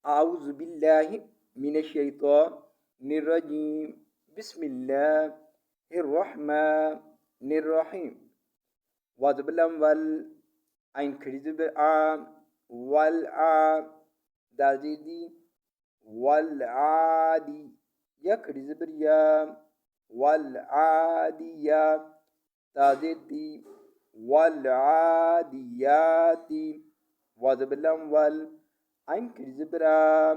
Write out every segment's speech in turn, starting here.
أعوذ بالله من الشيطان الرجيم. بسم الله الرحمن الرحيم. وزبلم أين كريزب دازيدي والعادي يكريزب والعادية تازيدي والعاديات وزبلم أنكر زبرا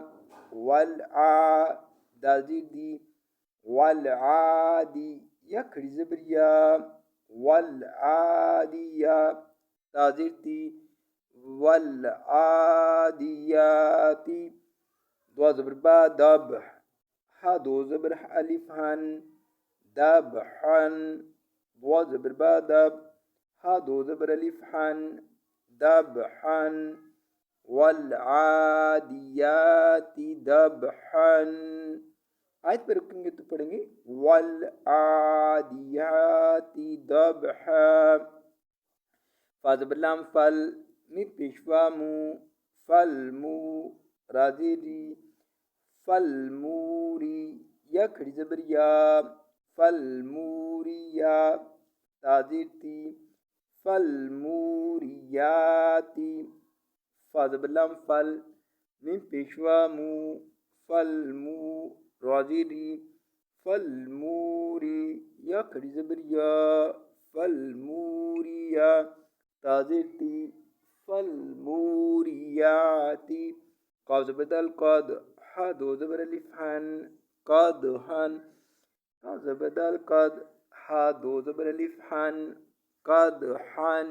دازيدي والعادي يكر زبريا والعادية تازيدي والعاديات دو زبر با دبح دو زبر ألف هن دبحا دو زبر با دب دو زبر ألف هن دبحا والعاديات दबहन. आयत पे रुकेंगे तो पढ़ेंगे वल्आदियाति दबहा. फाजबलाम फल मी पेशवामू फलमू राजेरी फलमूरी या खड़ी जबरिया फलमूरिया ताजीरती फलमूरियाती. फाजबलाम फल min पेशवामू फलमू राजीरी फलमूरी या खड़ी जबरिया फलमूरिया ताजीरती फलमूरियाती. काज बदल कद दो जबर अलिफहन कदहन. काज बदल कद दो जबर अलिफहन कदहन.